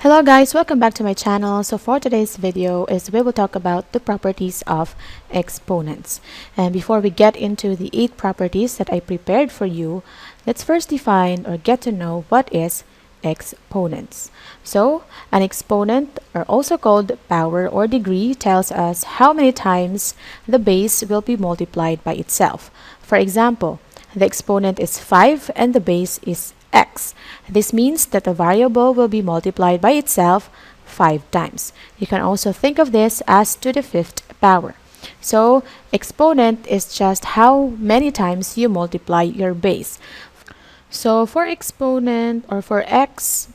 Hello guys, welcome back to my channel. So for today's video we will talk about the properties of exponents. And before we get into the 8 properties that I prepared for you, let's first define or get to know what is exponents. So an exponent, or also called power or degree, tells us how many times the base will be multiplied by itself. For example, the exponent is 5 and the base is x. This means that the variable will be multiplied by itself 5 times. You can also think of this as to the 5th power. So exponent is just how many times you multiply your base. So for exponent, or for x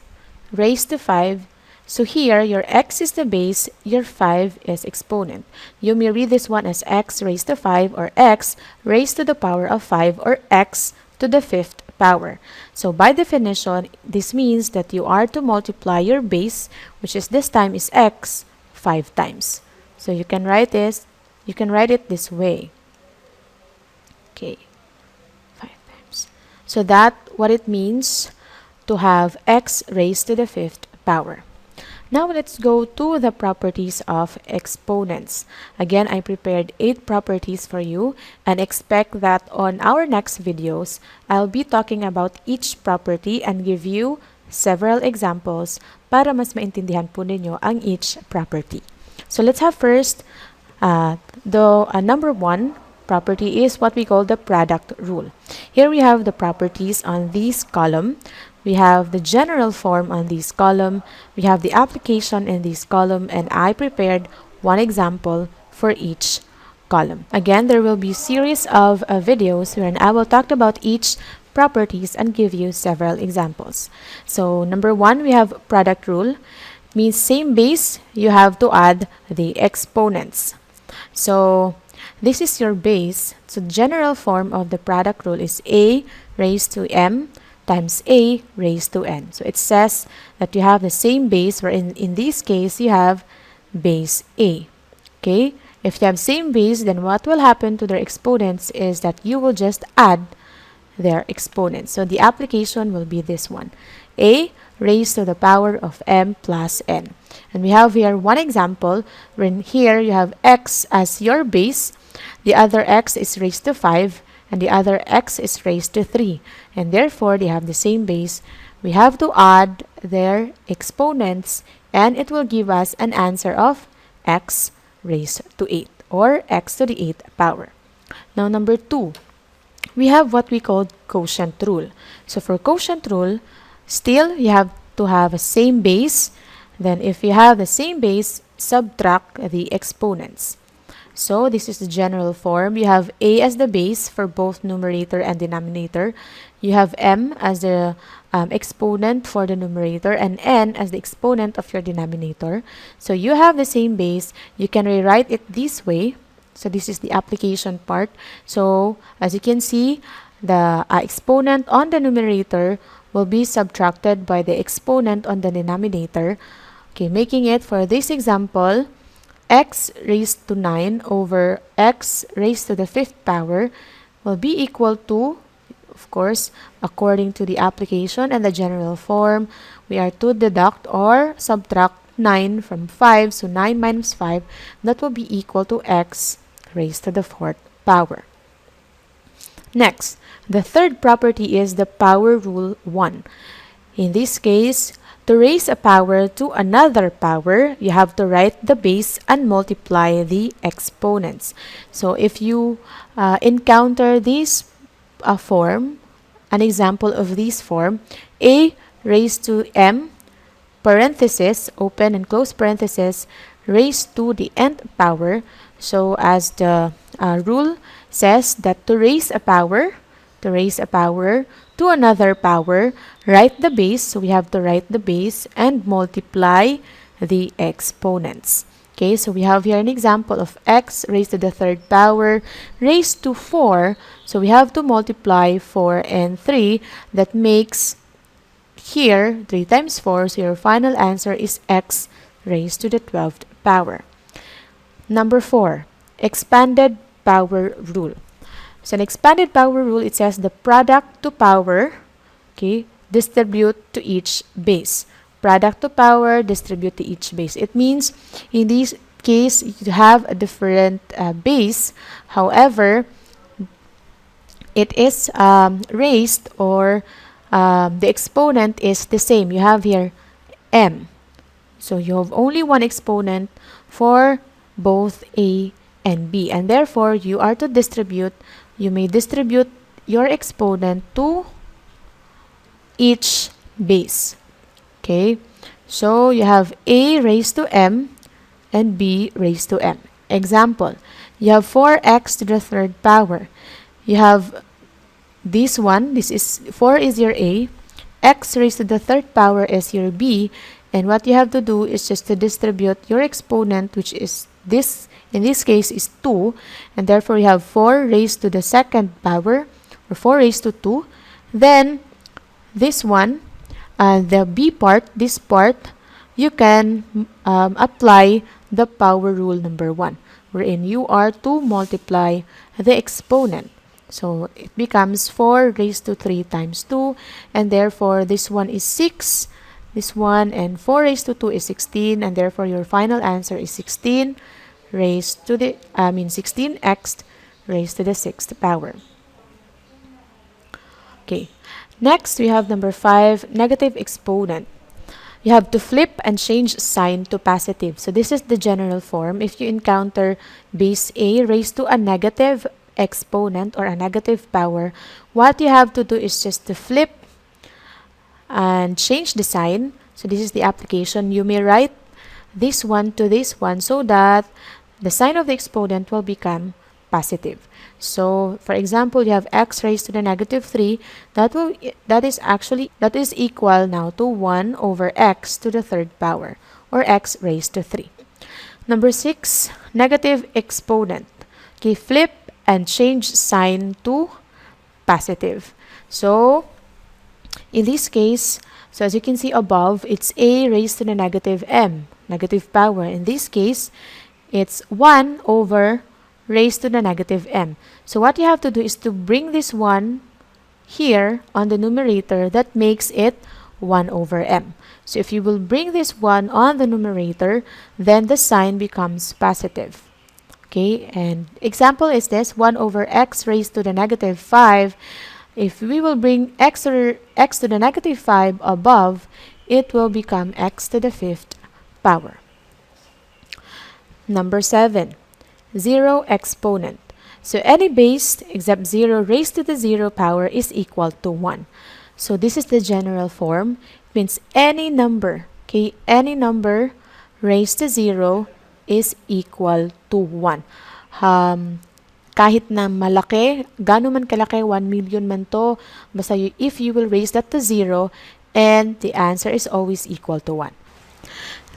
raised to 5, so here your x is the base, your 5 is exponent. You may read this one as x raised to 5, or x raised to the power of 5, or x to the 5th power. So by definition, this means that you are to multiply your base, which is this time is x, 5 times. So you can write it this way. Okay, 5 times. So that what it means to have x raised to the 5th power. Now let's go to the properties of exponents. Again, I prepared 8 properties for you, and expect that on our next videos, I'll be talking about each property and give you several examples para mas maintindihan po ninyo ang each property. So let's have first the number 1 property is what we call the product rule. Here we have the properties on this column. We have the general form on this column, we have the application in this column, and I prepared one example for each column. Again, there will be series of videos wherein I will talk about each properties and give you several examples. So number 1, we have product rule. Means same base, you have to add the exponents. So this is your base. So general form of the product rule is a raised to m times a raised to n. So it says that you have the same base, where in this case you have base a. Okay, if you have same base, then what will happen to their exponents is that you will just add their exponents. So the application will be this one, a raised to the power of m plus n. And we have here one example wherein here you have x as your base, the other x is raised to 5, and the other x is raised to 3, and therefore they have the same base. We have to add their exponents, and it will give us an answer of x raised to 8, or x to the 8th power. Now number 2, we have what we call quotient rule. So for quotient rule, still you have to have a same base. Then if you have the same base, subtract the exponents. So this is the general form. You have a as the base for both numerator and denominator. You have m as the exponent for the numerator, and n as the exponent of your denominator. So you have the same base. You can rewrite it this way. So this is the application part. So as you can see, the exponent on the numerator will be subtracted by the exponent on the denominator. Okay, making it, for this example, x raised to 9 over x raised to the 5th power will be equal to, of course, according to the application and the general form, we are to deduct or subtract 9 from 5. So 9 minus 5, that will be equal to x raised to the 4th power. Next, the third property is the power rule 1. In this case, to raise a power to another power, you have to write the base and multiply the exponents. So if you encounter this form, an example of this form, a raised to m, parenthesis, open and close parenthesis, raised to the nth power. So as the rule says that to raise a power to another power, write the base. So we have to write the base and multiply the exponents. Okay, so we have here an example of x raised to the 3rd power raised to 4. So we have to multiply 4 and 3. That makes here 3 times 4. So your final answer is x raised to the 12th power. Number 4, expanded power rule. So an expanded power rule, it says the product to power, okay, distribute to each base. product to power, distribute to each base. It means in this case you have a different base. However, it is raised, or the exponent is the same. You have here m. So you have only one exponent for both a and b, and therefore you are to distribute. You may distribute your exponent to each base. Okay, so you have a raised to m and b raised to m. Example, you have 4x to the third power. You have this one, this is 4 is your a, x raised to the third power is your b, and what you have to do is just to distribute your exponent, which is this, in this case is 2, and therefore you have 4 raised to the second power, or 4 raised to 2. Then this one, the b part, this part, you can apply the power rule number 1, wherein you are to multiply the exponent. So it becomes 4 raised to 3 times 2, and therefore this one is 6, this one, and 4 raised to 2 is 16, and therefore your final answer is 16 raised to the 16x raised to the 6th power. Okay, next we have number 5, negative exponent. You have to flip and change sign to positive. So this is the general form. If you encounter base a raised to a negative exponent or a negative power, what you have to do is just to flip and change the sign. So this is the application. You may write this one to this one so that the sign of the exponent will become positive. So for example, you have x raised to the negative 3. That is equal now to 1 over x to the third power, or x raised to 3. Number 6, negative exponent. Okay, flip and change sign to positive. So in this case, so as you can see above, it's a raised to the negative m, negative power. In this case, it's 1 over raised to the negative m. So what you have to do is to bring this 1 here on the numerator. That makes it 1 over m. So if you will bring this 1 on the numerator, then the sign becomes positive. Okay, and example is this, 1 over x raised to the negative 5. If we will bring x to the negative 5 above, it will become x to the 5th power. Number 7, 0 exponent. So any base except 0 raised to the 0 power is equal to 1. So this is the general form. It means any number, okay, any number raised to 0 is equal to 1. Kahit na malaki, gaano man kalaki, 1 million man to, basta if you will raise that to 0, and the answer is always equal to 1.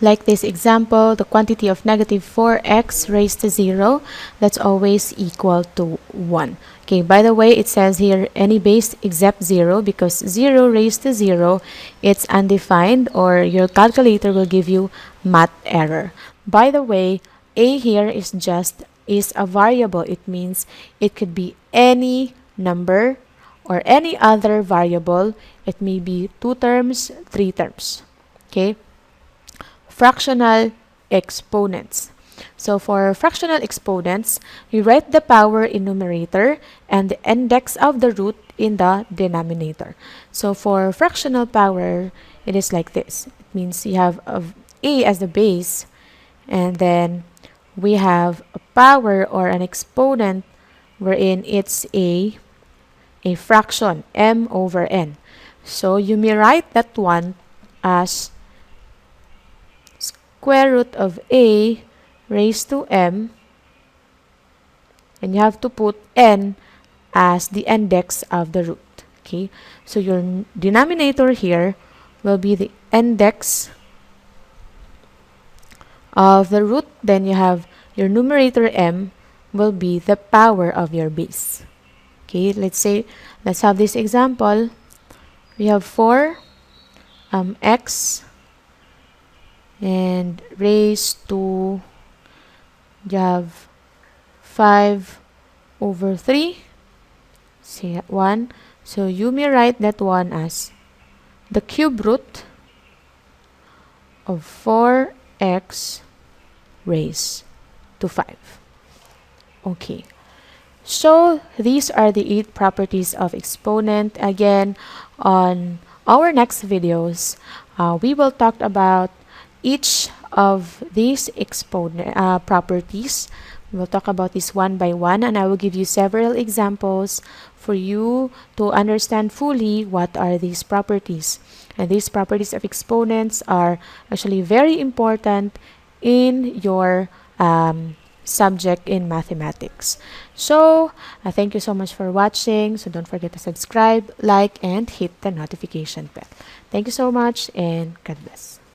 Like this example, the quantity of negative 4x raised to 0, that's always equal to 1. Okay, by the way, it says here any base except 0, because 0 raised to 0, it's undefined, or your calculator will give you math error. By the way, a here is a variable. It means it could be any number or any other variable. It may be 2 terms, 3 terms. Okay? Fractional exponents. So for fractional exponents, we write the power in numerator and the index of the root in the denominator. So for fractional power, it is like this. It means you have a as the base, and then we have a power or an exponent wherein it's a fraction, m over n. So you may write that one as square root of a raised to m, and you have to put n as the index of the root. Okay, so your denominator here will be the index of the root, then you have your numerator m will be the power of your base. Okay, let's have this example. We have 4 x and raised to, you have 5 over 3, say 1. So you may write that one as the cube root of 4x raised to 5. Okay. So these are the 8 properties of exponent. Again, on our next videos, we will talk about each of these exponent properties. We'll talk about this one by one, and I will give you several examples for you to understand fully what are these properties. And these properties of exponents are actually very important in your subject in mathematics. So, thank you so much for watching. So don't forget to subscribe, like, and hit the notification bell. Thank you so much, and God bless.